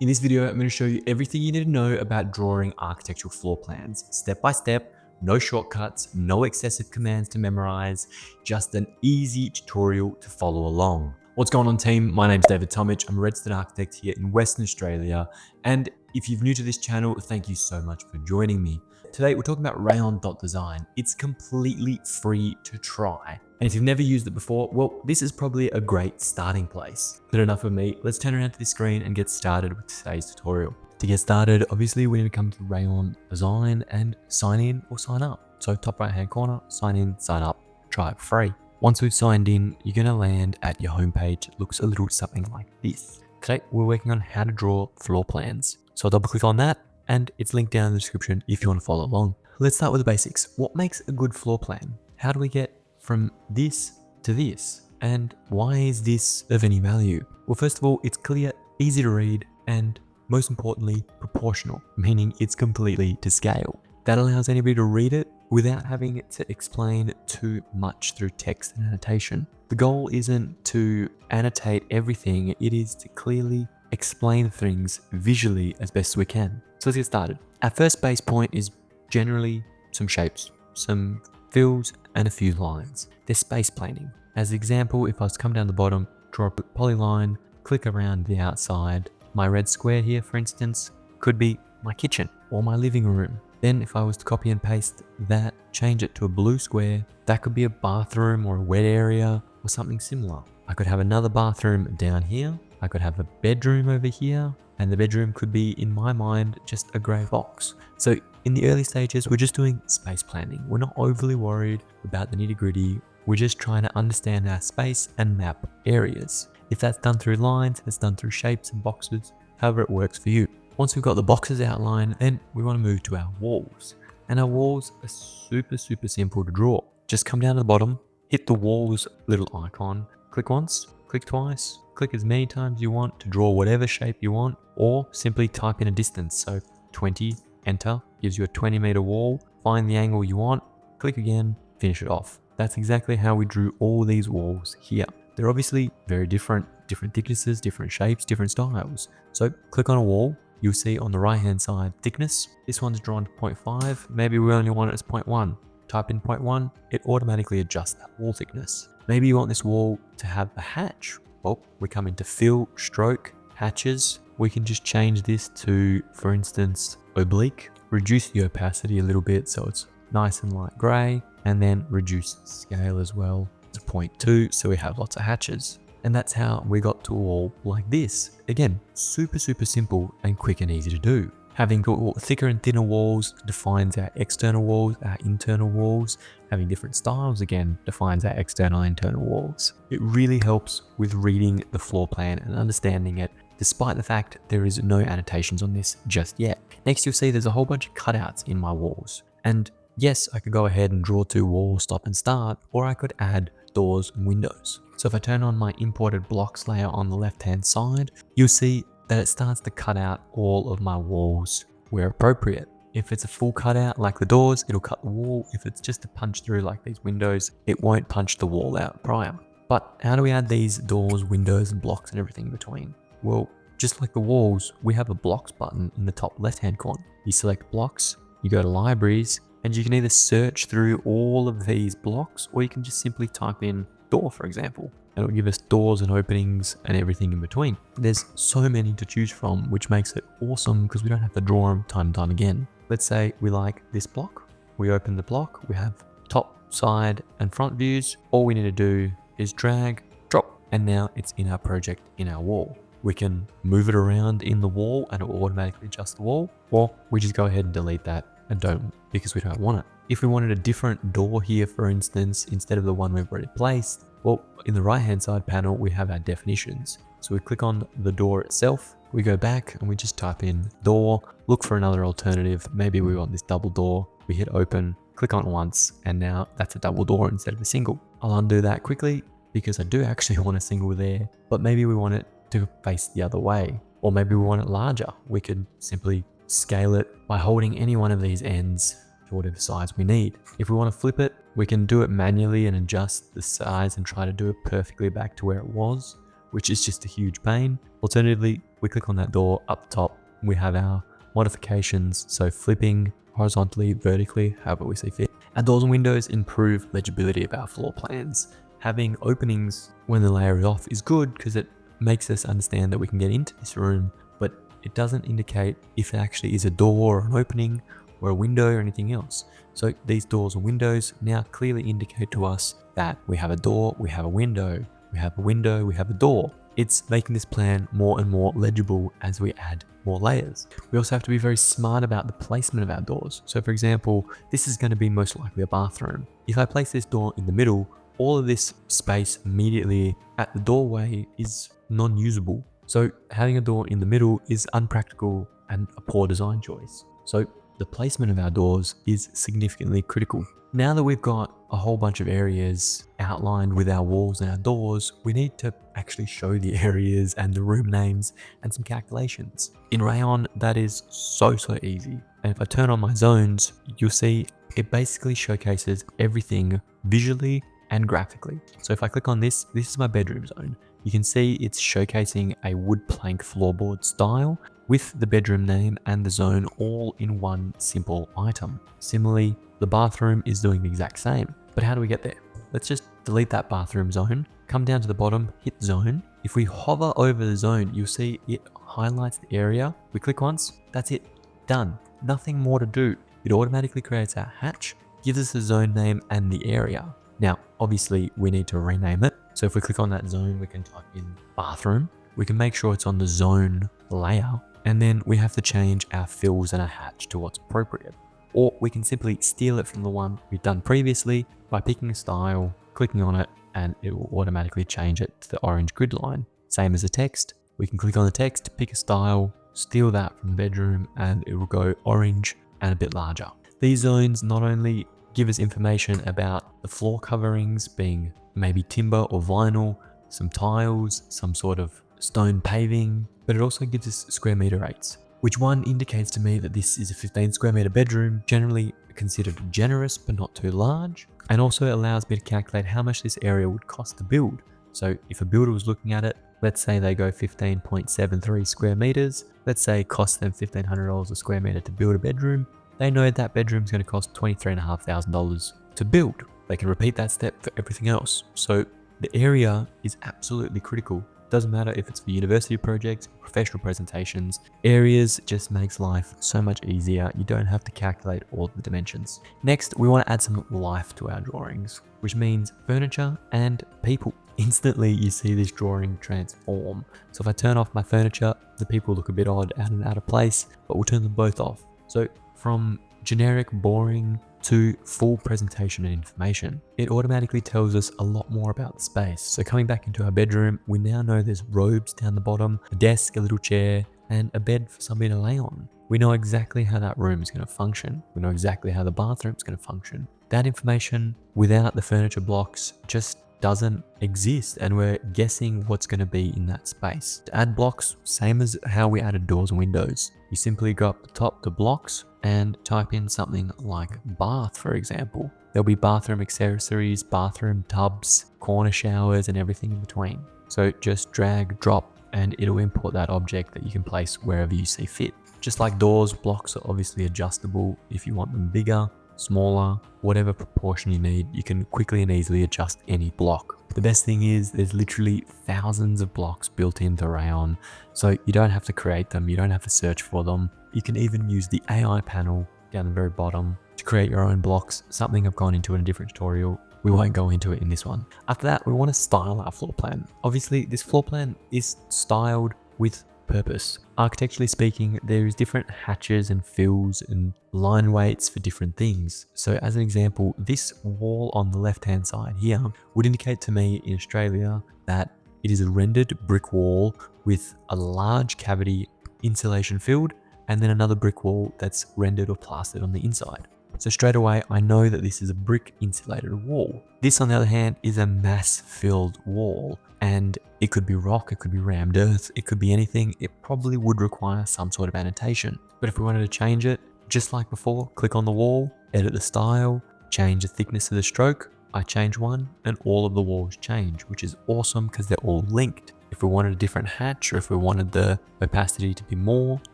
In this video, I'm going to show you everything you need to know about drawing architectural floor plans, step by step, no shortcuts, no excessive commands to memorize, just an easy tutorial to follow along. What's going on, team? My name's David Tomic. I'm a registered architect here in Western Australia. And if you're new to this channel, thank you so much for joining me. Today, we're talking about Rayon.design. It's completely free to try. And if you've never used it before, well, this is probably a great starting place. But enough of me, let's turn around to this screen and get started with today's tutorial. To get started, obviously we need to come to Rayon Design and sign in or sign up. So top right hand corner, sign in, sign up, try it free. Once we've signed in, you're gonna land at your homepage. It looks a little something like this. Today, we're working on how to draw floor plans. So I'll double click on that and it's linked down in the description if you want to follow along. Let's start with the basics. What makes a good floor plan? How do we get from this to this? And why is this of any value? Well, first of all, it's clear, easy to read, and most importantly, proportional, meaning it's completely to scale. That allows anybody to read it without having to explain too much through text and annotation. The goal isn't to annotate everything, it is to clearly explain things visually as best we can. So let's get started. Our first base point is generally some shapes, some fills, and a few lines. They're space planing. As an example, if I was to come down the bottom, draw a polyline, click around the outside, my red square here, for instance, could be my kitchen or my living room. Then if I was to copy and paste that, change it to a blue square, that could be a bathroom or a wet area or something similar. I could have another bathroom down here. I could have a bedroom over here, and the bedroom could be, in my mind, just a grey box. So in the early stages, we're just doing space planning. We're not overly worried about the nitty-gritty. We're just trying to understand our space and map areas. If that's done through lines, it's done through shapes and boxes, however it works for you. Once we've got the boxes outlined, then we want to move to our walls. And our walls are super simple to draw. Just come down to the bottom, hit the walls little icon, click once, click twice, click as many times as you want to draw whatever shape you want, or simply type in a distance. So 20, enter, gives you a 20-meter wall. Find the angle you want, click again, finish it off. That's exactly how we drew all these walls here. They're obviously very different thicknesses, different shapes, different styles. So click on a wall, you'll see on the right hand side thickness. This one's drawn to 0.5, maybe we only want it as 0.1. Type in 0.1, it automatically adjusts that wall thickness. Maybe you want this wall to have a hatch. Well, we come into fill, stroke, hatches. We can just change this to, for instance, oblique, reduce the opacity a little bit so it's nice and light gray, and then reduce scale as well to 0.2 so we have lots of hatches. And that's how we got to a wall like this. Again, super simple and quick and easy to do. Having thicker and thinner walls defines our external walls, our internal walls. Having different styles, again, defines our external and internal walls. It really helps with reading the floor plan and understanding it, despite the fact there is no annotations on this just yet. Next, you'll see there's a whole bunch of cutouts in my walls. And yes, I could go ahead and draw two walls, stop and start, or I could add doors and windows. So if I turn on my imported blocks layer on the left-hand side, you'll see that it starts to cut out all of my walls where appropriate. If it's a full cutout like the doors, it'll cut the wall. If it's just a punch through like these windows, it won't punch the wall out prior. But how do we add these doors, windows, and blocks and everything in between? Well, just like the walls, we have a blocks button in the top left-hand corner. You select blocks, you go to libraries, and you can either search through all of these blocks, or you can just simply type in door, for example. And it'll give us doors and openings and everything in between. There's so many to choose from, which makes it awesome because we don't have to draw them time and time again. Let's say we like this block. We open the block, we have top, side, and front views. All we need to do is drag, drop, and now it's in our project in our wall. We can move it around in the wall and it will automatically adjust the wall, or we just go ahead and delete that and don't, because we don't want it. If we wanted a different door here, for instance, instead of the one we've already placed, well, in the right hand side panel, we have our definitions. So we click on the door itself, we go back and we just type in door, look for another alternative. Maybe we want this double door, we hit open, click on it once, and now that's a double door instead of a single. I'll undo that quickly because I do actually want a single there, but maybe we want it to face the other way, or maybe we want it larger. We could simply scale it by holding any one of these ends to whatever size we need. If we want to flip it, we can do it manually and adjust the size and try to do it perfectly back to where it was, which is just a huge pain. Alternatively, we click on that door up top, we have our modifications, so flipping horizontally, vertically, however we see fit. Our doors and windows improve legibility of our floor plans. Having openings when the layer is off is good because it makes us understand that we can get into this room, but it doesn't indicate if it actually is a door or an opening or a window or anything else. So these doors and windows now clearly indicate to us that we have a door, we have a window, we have a window, we have a door. It's making this plan more and more legible as we add more layers. We also have to be very smart about the placement of our doors. So for example, this is going to be most likely a bathroom. If I place this door in the middle, all of this space immediately at the doorway is non-usable. So having a door in the middle is unpractical and a poor design choice. So the placement of our doors is significantly critical. Now that we've got a whole bunch of areas outlined with our walls and our doors, we need to actually show the areas and the room names and some calculations. In Rayon, that is so easy. And if I turn on my zones, you'll see it basically showcases everything visually and graphically. So if I click on this is my bedroom zone. You can see it's showcasing a wood plank floorboard style with the bedroom name and the zone all in one simple item. Similarly, the bathroom is doing the exact same. But how do we get there? Let's just delete that bathroom zone, come down to the bottom, hit zone. If we hover over the zone, you'll see it highlights the area. We click once, that's it, done. Nothing more to do. It automatically creates our hatch, gives us a zone name and the area. Now, obviously we need to rename it. So if we click on that zone, we can type in bathroom. We can make sure it's on the zone layer. And then we have to change our fills and our hatch to what's appropriate. Or we can simply steal it from the one we've done previously by picking a style, clicking on it, and it will automatically change it to the orange grid line. Same as the text. We can click on the text, pick a style, steal that from the bedroom, and it will go orange and a bit larger. These zones not only give us information about the floor coverings being maybe timber or vinyl, some tiles, some sort of stone paving, but it also gives us square meter rates, which one indicates to me that this is a 15 square meter bedroom, generally considered generous but not too large, and also allows me to calculate how much this area would cost to build. So if a builder was looking at it, let's say they go 15.73 square meters, let's say it costs them $1,500 a square meter to build a bedroom, they know that bedroom is going to cost $23,500 to build. They can repeat that step for everything else. So the area is absolutely critical. Doesn't matter if it's for university projects, professional presentations, areas just makes life so much easier. You don't have to calculate all the dimensions. Next, we want to add some life to our drawings, which means furniture and people. Instantly, you see this drawing transform. So if I turn off my furniture, the people look a bit odd and out of place, but we'll turn them both off. So from generic, boring to full presentation and information, it automatically tells us a lot more about the space. So coming back into our bedroom, we now know there's robes down the bottom, a desk, a little chair, and a bed for somebody to lay on. We know exactly how that room is going to function. We know exactly how the bathroom is going to function. That information without the furniture blocks just doesn't exist, and we're guessing what's going to be in that space. To add blocks, same as how we added doors and windows. You simply go up the top to blocks and type in something like bath, for example. There'll be bathroom accessories, bathroom tubs, corner showers, and everything in between. So just drag, drop, and it'll import that object that you can place wherever you see fit. Just like doors, blocks are obviously adjustable. If you want them bigger, smaller, whatever proportion you need, you can quickly and easily adjust any block. The best thing is there's literally thousands of blocks built into Rayon, so you don't have to create them, you don't have to search for them. You can even use the AI panel down the very bottom to create your own blocks, something I've gone into in a different tutorial. We won't go into it in this one. After that, we want to style our floor plan. Obviously, this floor plan is styled with purpose. Architecturally speaking, there is different hatches and fills and line weights for different things. So as an example, this wall on the left hand side here would indicate to me in Australia that it is a rendered brick wall with a large cavity insulation filled and then another brick wall that's rendered or plastered on the inside. So straight away, I know that this is a brick insulated wall. This, on the other hand, is a mass filled wall, and it could be rock, it could be rammed earth, it could be anything. It probably would require some sort of annotation. But if we wanted to change it, just like before, click on the wall, edit the style, change the thickness of the stroke. I change one and all of the walls change, which is awesome because they're all linked. If if we wanted a different hatch or if we wanted the opacity to be more,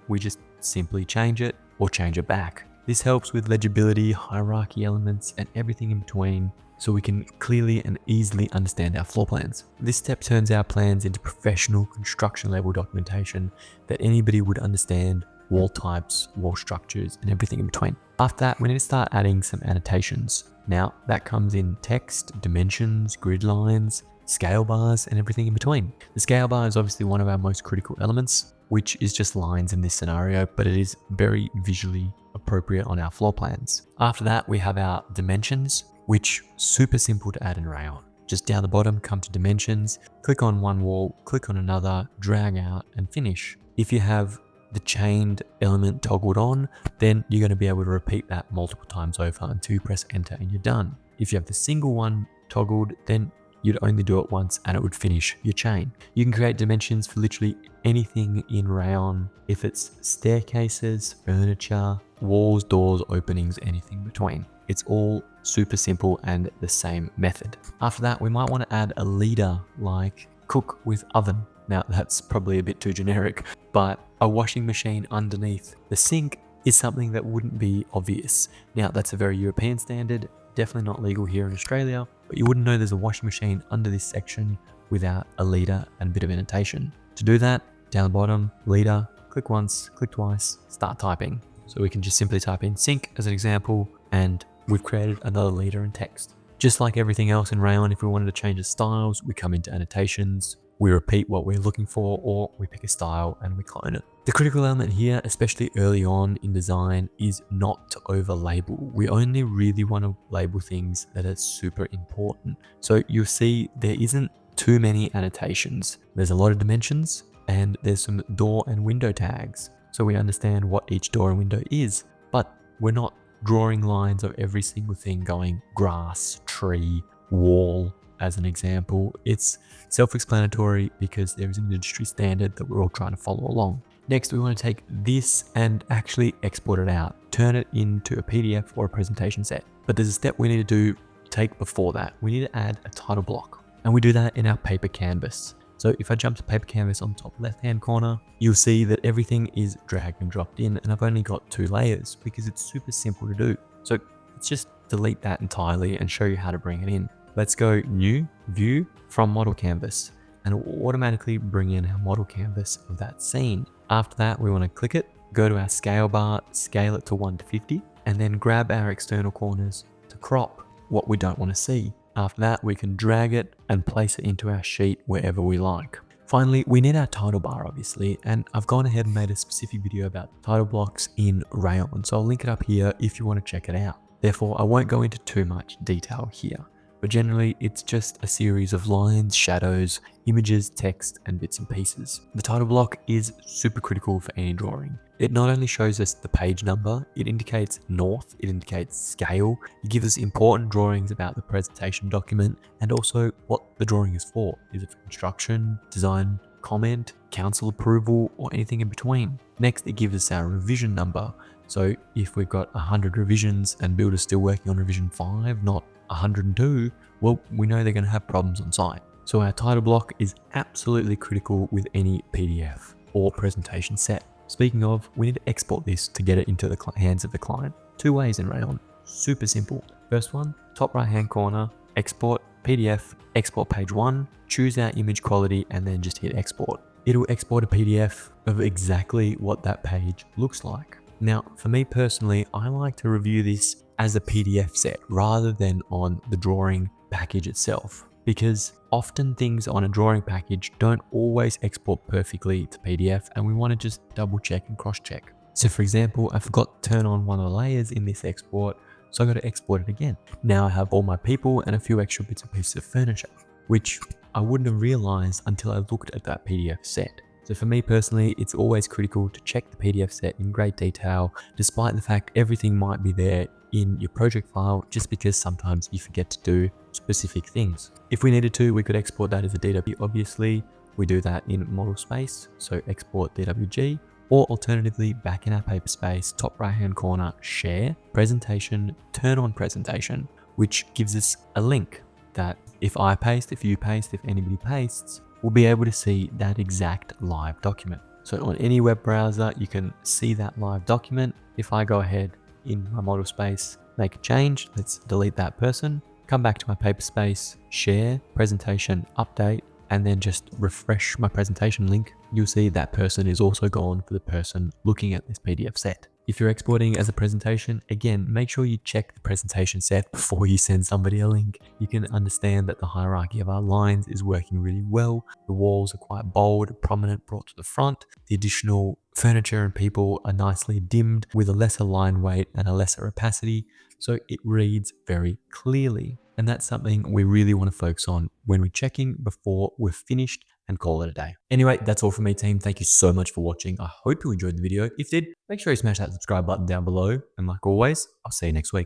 we just simply change it or change it back. This helps with legibility, hierarchy elements, and everything in between, so we can clearly and easily understand our floor plans. This step turns our plans into professional construction level documentation that anybody would understand, wall types, wall structures, and everything in between. After that, we need to start adding some annotations. Now that comes in text, dimensions, grid lines, scale bars, and everything in between. The scale bar is obviously one of our most critical elements, which is just lines in this scenario, but it is very visually appropriate on our floor plans. After that, we have our dimensions, which super simple to add in Rayon. Just down the bottom, come to dimensions, click on one wall, click on another, drag out, and finish. If you have the chained element toggled on, then you're going to be able to repeat that multiple times over until you press enter and you're done. If you have the single one toggled, then you'd only do it once and it would finish your chain. You can create dimensions for literally anything in Rayon. If it's staircases, furniture, walls, doors, openings, anything between. It's all super simple and the same method. After that, we might want to add a leader like cook with oven. Now that's probably a bit too generic, but a washing machine underneath the sink is something that wouldn't be obvious. Now that's a very European standard, definitely not legal here in Australia, but you wouldn't know there's a washing machine under this section without a leader and a bit of annotation. To do that, down the bottom, leader, click once, click twice, start typing. So we can just simply type in sink as an example, and we've created another leader in text. Just like everything else in Rayon, if we wanted to change the styles, we come into annotations, we repeat what we're looking for, or we pick a style and we clone it. The critical element here, especially early on in design, is not to over label. We only really want to label things that are super important. So you'll see there isn't too many annotations. There's a lot of dimensions and there's some door and window tags. So we understand what each door and window is, but we're not drawing lines of every single thing going grass, tree, wall, as an example. It's self-explanatory because there is an industry standard that we're all trying to follow along. Next, we want to take this and actually export it out, turn it into a PDF or a presentation set. But there's a step we need to take before that. We need to add a title block, and we do that in our paper canvas. So if I jump to paper canvas on the top left-hand corner, you'll see that everything is dragged and dropped in, and I've only got 2 layers because it's super simple to do. So let's just delete that entirely and show you how to bring it in. Let's go new, view, from model canvas, and it will automatically bring in our model canvas of that scene. After that, we want to click it, go to our scale bar, scale it to 1 to 50, and then grab our external corners to crop what we don't want to see. After that, we can drag it and place it into our sheet wherever we like. Finally, we need our title bar, obviously, and I've gone ahead and made a specific video about title blocks in Rayon, so I'll link it up here if you want to check it out. Therefore, I won't go into too much detail here, but generally it's just a series of lines, shadows, images, text, and bits and pieces. The title block is super critical for any drawing. It not only shows us the page number, it indicates north, it indicates scale, it gives us important drawings about the presentation document, and also what the drawing is for. Is it for construction, design, comment, council approval, or anything in between? Next, it gives us our revision number. So if we've got 100 revisions and builder's still working on revision 5, not 102, well, we know they're going to have problems on site. So our title block is absolutely critical with any PDF or presentation set. Speaking of, we need to export this to get it into the hands of the client. 2 ways in Rayon, super simple. First one, top right hand corner, export PDF, export page 1, choose our image quality and then just hit export. It'll export a PDF of exactly what that page looks like. Now, for me personally, I like to review this as a PDF set rather than on the drawing package itself, because often things on a drawing package don't always export perfectly to PDF, and we want to just double check and cross check. So for example, I forgot to turn on one of the layers in this export, so I got to export it again. Now I have all my people and a few extra bits and pieces of furniture, which I wouldn't have realized until I looked at that PDF set. So for me personally, it's always critical to check the PDF set in great detail, despite the fact everything might be there in your project file, just because sometimes you forget to do specific things. If we needed to, we could export that as a DWG. Obviously, we do that in model space, so export DWG, or alternatively, back in our paper space, top right hand corner, share, presentation, turn on presentation, which gives us a link that if I paste, if you paste, if anybody pastes, we'll be able to see that exact live document. So on any web browser, you can see that live document. If I go ahead in my model space, make a change, let's delete that person, come back to my paper space, share, presentation, update, and then just refresh my presentation link, you'll see that person is also gone for the person looking at this PDF set. If you're exporting as a presentation, again, make sure you check the presentation set before you send somebody a link. You can understand that the hierarchy of our lines is working really well. The walls are quite bold, prominent, brought to the front. The additional furniture and people are nicely dimmed with a lesser line weight and a lesser opacity, so it reads very clearly. And that's something we really want to focus on when we're checking before we're finished and call it a day. Anyway, that's all from me, team. Thank you so much for watching. I hope you enjoyed the video. If you did, make sure you smash that subscribe button down below. And like always, I'll see you next week.